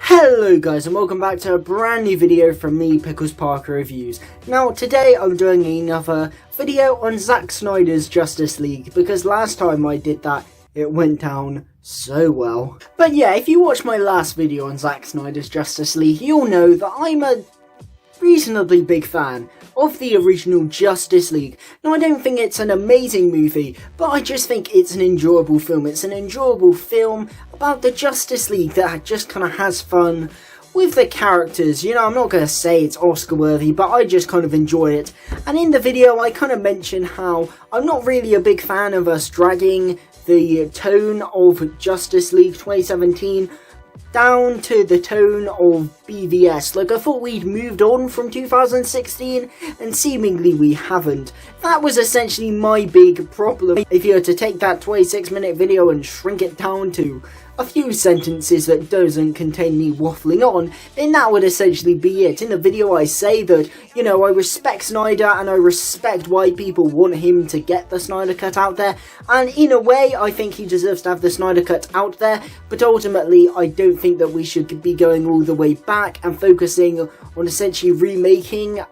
Hello guys, and welcome back to a brand new video from me, Pickles Parker Reviews. Now today I'm doing another video on Zack Snyder's Justice League, because last time I did that it went down so well. But yeah, if you watched my last video on Zack Snyder's Justice League, you'll know that I'm a reasonably big fan of the original Justice League. Now I don't think it's an amazing movie, but I just think it's an enjoyable film. It's an enjoyable film about the Justice League that just kind of has fun with the characters. You know, I'm not going to say it's Oscar worthy, but I just kind of enjoy it. And in the video I kind of mentioned how I'm not really a big fan of us dragging the tone of Justice League 2017 down to the tone of BVS. Like, I thought we'd moved on from 2016, and seemingly we haven't. That was essentially my big problem. If you were to take that 26-minute video and shrink it down to a few sentences that doesn't contain me waffling on, then that would essentially be it. In the video I say that, you know, I respect Snyder and I respect why people want him to get the Snyder Cut out there, and in a way I think he deserves to have the Snyder Cut out there, but ultimately I don't think that we should be going all the way back and focusing on essentially remaking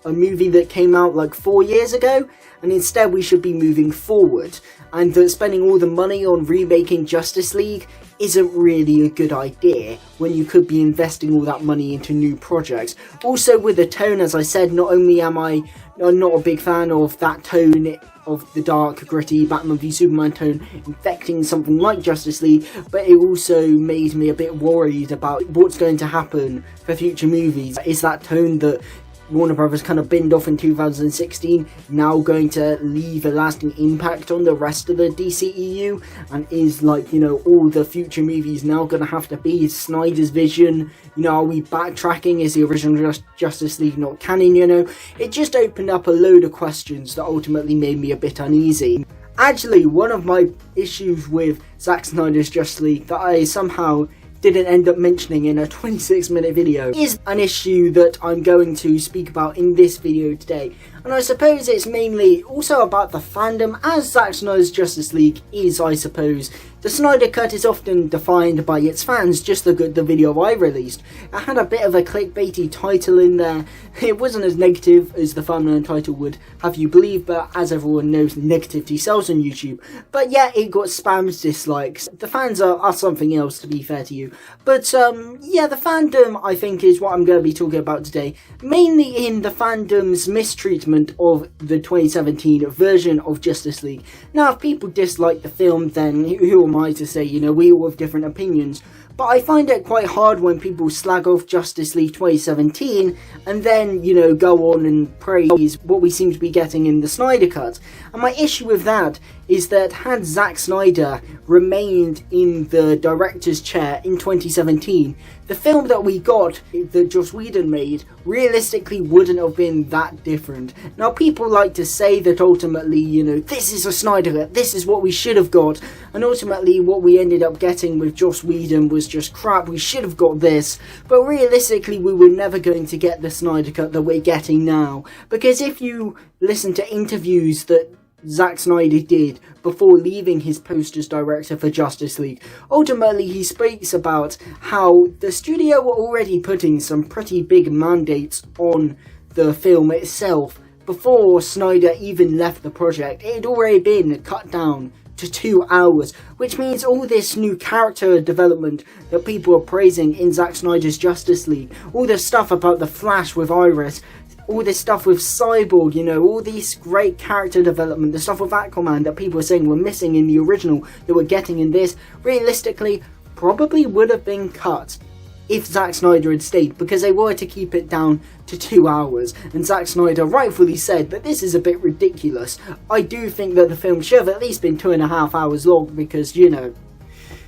a movie that came out like 4 years ago, and instead we should be moving forward, and that spending all the money on remaking Justice League isn't really a good idea when you could be investing all that money into new projects. Also with the tone, as I said, not only am I not a big fan of that tone of the dark, gritty Batman v Superman tone infecting something like Justice League, but it also made me a bit worried about what's going to happen for future movies. Is that tone that Warner Brothers kind of binned off in 2016 now going to leave a lasting impact on the rest of the DCEU? And is, like, you know, all the future movies now going to have to be Snyder's vision? You know, are we backtracking? Is the original Justice League not canon? You know, it just opened up a load of questions that ultimately made me a bit uneasy. Actually, one of my issues with Zack Snyder's Justice League that I somehow didn't end up mentioning in a 26-minute video is an issue that I'm going to speak about in this video today. And I suppose it's mainly also about the fandom, as Zack Snyder's Justice League is, I suppose. The Snyder Cut is often defined by its fans, just look at the video I released. It had a bit of a clickbaity title in there. It wasn't as negative as the thumbnail title would have you believe, but as everyone knows, negativity sells on YouTube. But yeah, it got spams, dislikes. The fans are something else, to be fair to you. But yeah, the fandom, I think, is what I'm going to be talking about today. Mainly in the fandom's mistreatment of the 2017 version of Justice League. Now, if people dislike the film, then who am I to say? You know, we all have different opinions. But I find it quite hard when people slag off Justice League 2017 and then, you know, go on and praise what we seem to be getting in the Snyder Cut. And my issue with that is that had Zack Snyder remained in the director's chair in 2017, the film that we got, that Joss Whedon made, realistically wouldn't have been that different. Now, people like to say that ultimately, you know, this is a Snyder Cut, this is what we should have got, and ultimately what we ended up getting with Joss Whedon was just crap, we should have got this, but realistically we were never going to get the Snyder Cut that we're getting now. Because if you listen to interviews that Zack Snyder did before leaving his post as director for Justice League, ultimately he speaks about how the studio were already putting some pretty big mandates on the film itself before Snyder even left the project. It had already been cut down to 2 hours, which means all this new character development that people are praising in Zack Snyder's Justice League, all the stuff about the Flash with Iris, all this stuff with Cyborg, you know, all this great character development, the stuff with Aquaman that people are saying were missing in the original that we're getting in this, realistically probably would have been cut if Zack Snyder had stayed, because they were to keep it down to 2 hours, and Zack Snyder rightfully said that this is a bit ridiculous. I do think that the film should have at least been 2.5 hours long, because, you know,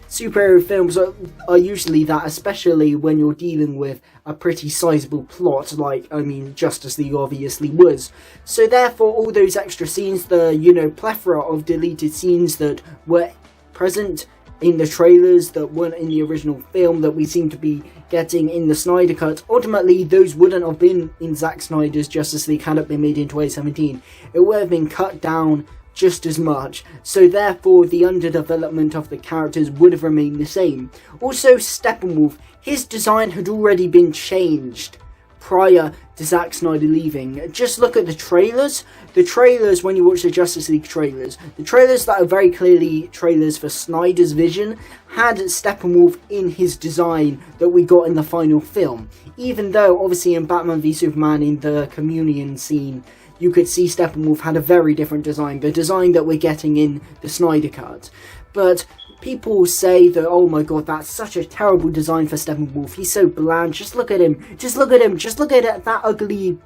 superhero films are usually that, especially when you're dealing with a pretty sizable plot, like, I mean, Justice League obviously was. So therefore, all those extra scenes, the, you know, plethora of deleted scenes that were present, in the trailers that weren't in the original film that we seem to be getting in the Snyder Cut, ultimately those wouldn't have been in Zack Snyder's Justice League had it been made in 2017. It would have been cut down just as much, so therefore the underdevelopment of the characters would have remained the same. Also, Steppenwolf, his design had already been changed prior to Zack Snyder leaving. Just look at the trailers. The trailers, when you watch the Justice League trailers, the trailers that are very clearly trailers for Snyder's vision, had Steppenwolf in his design that we got in the final film. Even though, obviously, in Batman v Superman, in the communion scene, you could see Steppenwolf had a very different design, the design that we're getting in the Snyder Cut. But people say that, oh my god, that's such a terrible design for Steppenwolf, he's so bland, just look at him, just look at that ugly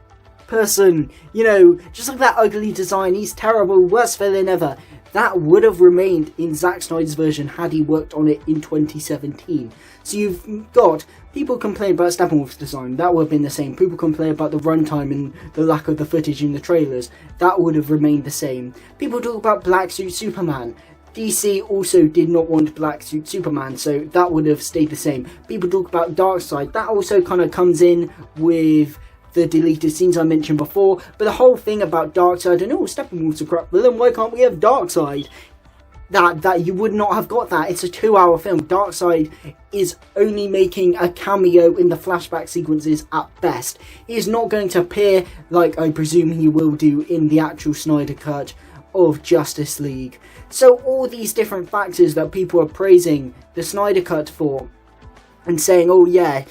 person, you know, just look at that ugly design, he's terrible, worst villain ever. That would have remained in Zack Snyder's version had he worked on it in 2017. So you've got people complain about Steppenwolf's design, that would have been the same. People complain about the runtime and the lack of the footage in the trailers, that would have remained the same. People talk about Black Suit Superman. DC also did not want Black Suit Superman, so that would have stayed the same. People talk about Darkseid, that also kind of comes in with the deleted scenes I mentioned before, but the whole thing about Darkseid, and Steppenwolf's a crap villain, why can't we have Darkseid? That you would not have got that. It's a 2-hour film. Darkseid is only making a cameo in the flashback sequences at best. He is not going to appear, like I presume he will do, in the actual Snyder Cut of Justice League. So all these different factors that people are praising the Snyder Cut for, and saying, oh yeah,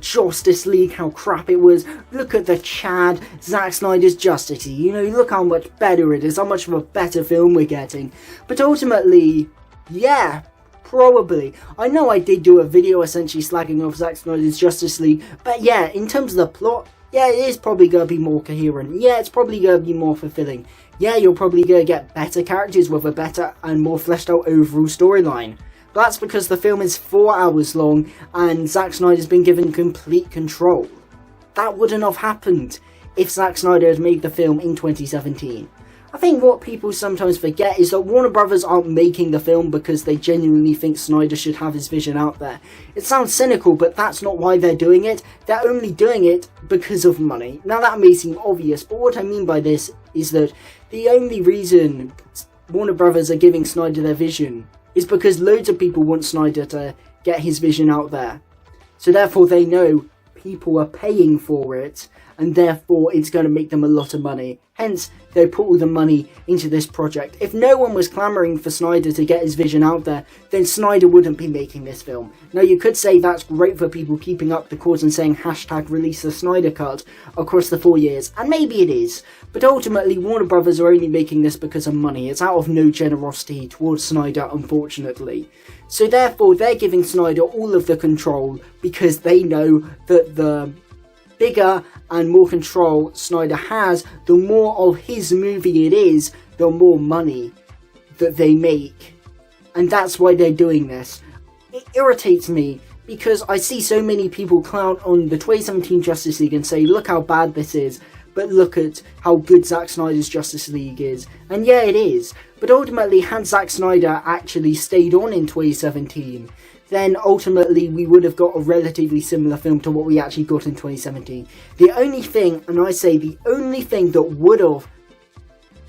Justice League, how crap it was, look at the Chad, Zack Snyder's Justice League, you know, look how much better it is, how much of a better film we're getting. But ultimately, yeah, probably. I know I did do a video essentially slagging off Zack Snyder's Justice League, but yeah, in terms of the plot, yeah, it is probably going to be more coherent. Yeah, it's probably going to be more fulfilling. Yeah, you're probably going to get better characters with a better and more fleshed out overall storyline. But that's because the film is 4 hours long and Zack Snyder's been given complete control. That wouldn't have happened if Zack Snyder had made the film in 2017. I think what people sometimes forget is that Warner Brothers aren't making the film because they genuinely think Snyder should have his vision out there. It sounds cynical, but that's not why they're doing it. They're only doing it because of money. Now that may seem obvious, but what I mean by this is that the only reason Warner Brothers are giving Snyder their vision is because loads of people want Snyder to get his vision out there. So therefore they know people are paying for it, and therefore it's going to make them a lot of money. Hence, they put all the money into this project. If no one was clamouring for Snyder to get his vision out there, then Snyder wouldn't be making this film. Now, you could say that's great for people keeping up the cause and saying #release the Snyder Cut across the 4 years, and maybe it is. But ultimately, Warner Brothers are only making this because of money. It's out of no generosity towards Snyder, unfortunately. So therefore, they're giving Snyder all of the control because they know that the bigger and more control Snyder has, the more of his movie it is, the more money that they make. And that's why they're doing this. It irritates me because I see so many people clown on the 2017 Justice League and say, look how bad this is, but look at how good Zack Snyder's Justice League is. And yeah, it is. But ultimately, had Zack Snyder actually stayed on in 2017, then ultimately we would have got a relatively similar film to what we actually got in 2017. The only thing, and I say the only thing that would have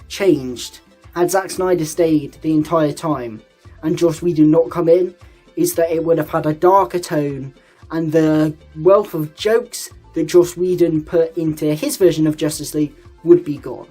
changed had Zack Snyder stayed the entire time and Joss Whedon not come in, is that it would have had a darker tone, and the wealth of jokes that Joss Whedon put into his version of Justice League would be gone.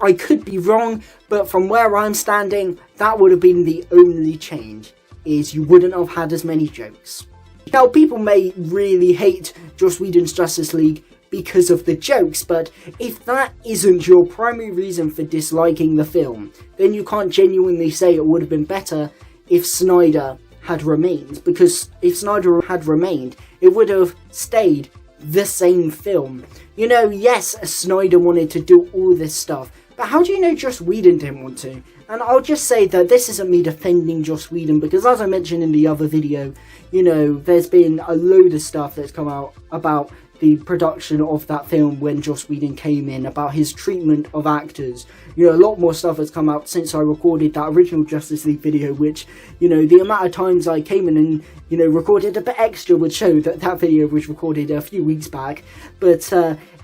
I could be wrong, but from where I'm standing, that would have been the only change, is you wouldn't have had as many jokes. Now, people may really hate Joss Whedon's Justice League because of the jokes, but if that isn't your primary reason for disliking the film, then you can't genuinely say it would have been better if Snyder had remained, because if Snyder had remained, it would have stayed the same film. You know, yes, Snyder wanted to do all this stuff, but how do you know Joss Whedon didn't want to? And I'll just say that this isn't me defending Joss Whedon, because as I mentioned in the other video, you know, there's been a load of stuff that's come out about the production of that film when Joss Whedon came in, about his treatment of actors. You know, a lot more stuff has come out since I recorded that original Justice League video, which, you know, the amount of times I came in and, you know, recorded a bit extra would show that that video was recorded a few weeks back. But,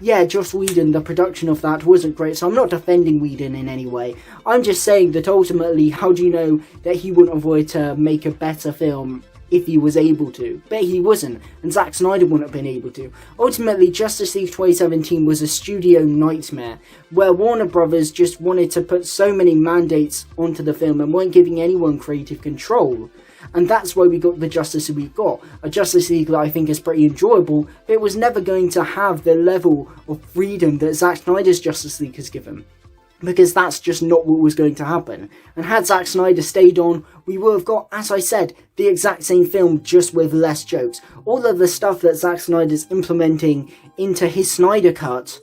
yeah, Joss Whedon, the production of that wasn't great, so I'm not defending Whedon in any way. I'm just saying that ultimately, how do you know that he wouldn't avoid to make a better film if he was able to? But he wasn't, and Zack Snyder wouldn't have been able to. Ultimately, Justice League 2017 was a studio nightmare, where Warner Brothers just wanted to put so many mandates onto the film and weren't giving anyone creative control. And that's why we got the Justice League we got. A Justice League that I think is pretty enjoyable, but it was never going to have the level of freedom that Zack Snyder's Justice League has given. Because that's just not what was going to happen. And had Zack Snyder stayed on, we would have got, as I said, the exact same film, just with less jokes. All of the stuff that Zack Snyder's implementing into his Snyder cut,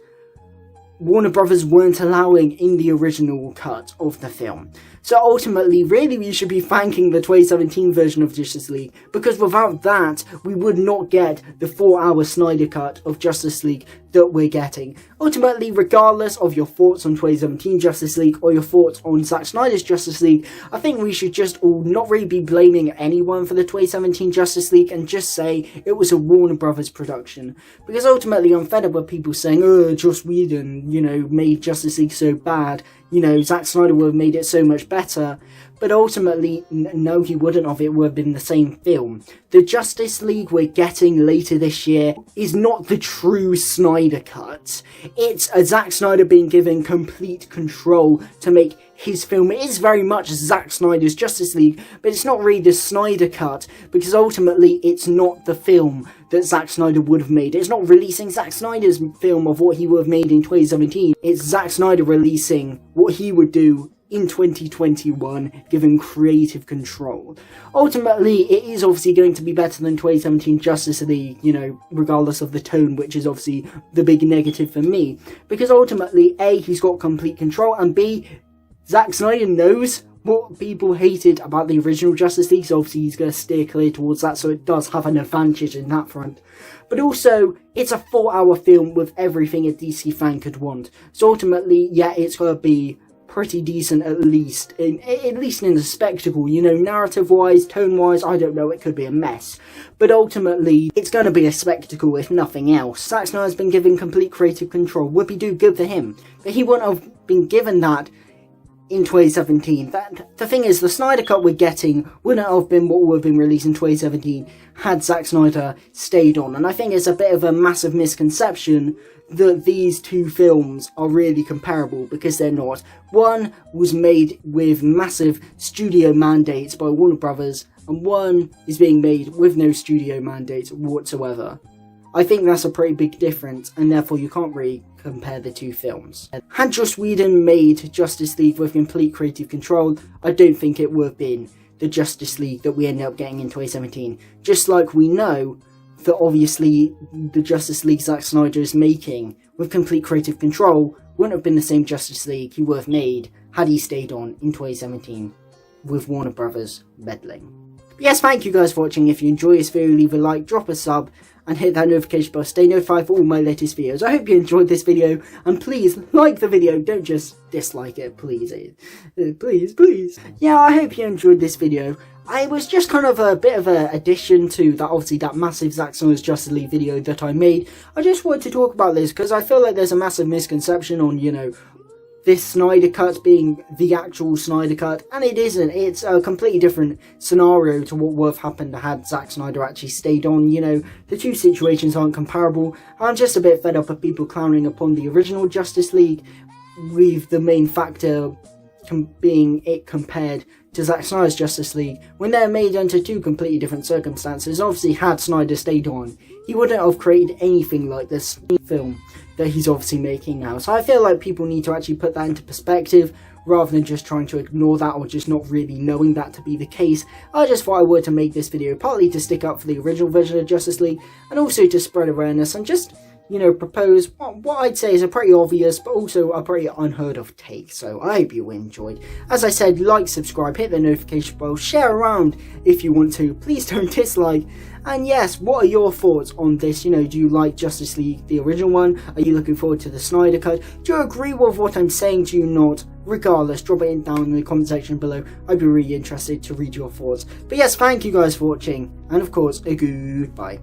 Warner Brothers weren't allowing in the original cut of the film. So ultimately, really, we should be thanking the 2017 version of Justice League, because without that, we would not get the 4-hour Snyder cut of Justice League that we're getting. Ultimately, regardless of your thoughts on 2017 Justice League or your thoughts on Zack Snyder's Justice League, I think we should just all not really be blaming anyone for the 2017 Justice League and just say it was a Warner Brothers production. Because ultimately, I'm fed up with people saying, oh, Joss Whedon, you know, made Justice League so bad. You know, Zack Snyder would have made it so much better. But ultimately, no, he wouldn't have. It would have been the same film. The Justice League we're getting later this year is not the true Snyder cut. It's a Zack Snyder being given complete control to make his film. It is very much Zack Snyder's Justice League, but it's not really the Snyder cut, because ultimately it's not the film that Zack Snyder would have made. It's not releasing Zack Snyder's film of what he would have made in 2017. It's Zack Snyder releasing what he would do in 2021, given creative control. Ultimately, it is obviously going to be better than 2017 Justice League, you know, regardless of the tone, which is obviously the big negative for me. Because ultimately, A, he's got complete control, and B, Zack Snyder knows what people hated about the original Justice League, so obviously he's going to steer clear towards that, so it does have an advantage in that front. But also, it's a 4-hour film with everything a DC fan could want. So ultimately, yeah, it's going to be pretty decent, at least in the spectacle, you know, narrative wise, tone wise, I don't know, it could be a mess, but ultimately it's going to be a spectacle if nothing else. Zack Snyder's been given complete creative control. Whoopie-doo, good for him, but he wouldn't have been given that in 2017. The thing is, the Snyder cut we're getting wouldn't have been what would have been released in 2017 had Zack Snyder stayed on, and I think it's a bit of a massive misconception that these two films are really comparable, because they're not. One was made with massive studio mandates by Warner Brothers, and one is being made with no studio mandates whatsoever. I think that's a pretty big difference, and therefore you can't really compare the two films. Had Joss Whedon made Justice League with complete creative control, I don't think it would have been the Justice League that we ended up getting in 2017. Just like we know that obviously the Justice League Zack Snyder is making with complete creative control wouldn't have been the same Justice League he would have made had he stayed on in 2017 with Warner Brothers meddling. But yes, thank you guys for watching. If you enjoy this video, leave a like, drop a sub, and hit that notification bell to stay notified for all my latest videos. I hope you enjoyed this video, and please like the video, don't just dislike it, please. Please. Yeah, I hope you enjoyed this video. I was just kind of a bit of an addition to that, obviously, that massive Zack Snyder's Justice League video that I made. I just wanted to talk about this because I feel like there's a massive misconception on, you know, this Snyder cut being the actual Snyder cut, and it isn't. It's a completely different scenario to what would have happened had Zack Snyder actually stayed on. You know, the two situations aren't comparable. I'm just a bit fed up of people clowning upon the original Justice League, with the main factor being it compared to Zack Snyder's Justice League, when they're made under two completely different circumstances. Obviously, had Snyder stayed on, he wouldn't have created anything like this film that he's obviously making now. So I feel like people need to actually put that into perspective, rather than just trying to ignore that or just not really knowing that to be the case. I just thought I would to make this video, partly to stick up for the original version of Justice League, and also to spread awareness and just propose what I'd say is a pretty obvious but also a pretty unheard of take. So I hope you enjoyed. As I said, like, subscribe, hit the notification bell, share around if you want to. Please don't dislike. And yes, what are your thoughts on this? Do you like Justice League, the original one? Are you looking forward to the Snyder Cut? Do you agree with what I'm saying? Do you not? Regardless, drop it down in the comment section below. I'd be really interested to read your thoughts. But yes, thank you guys for watching, and of course, a goodbye.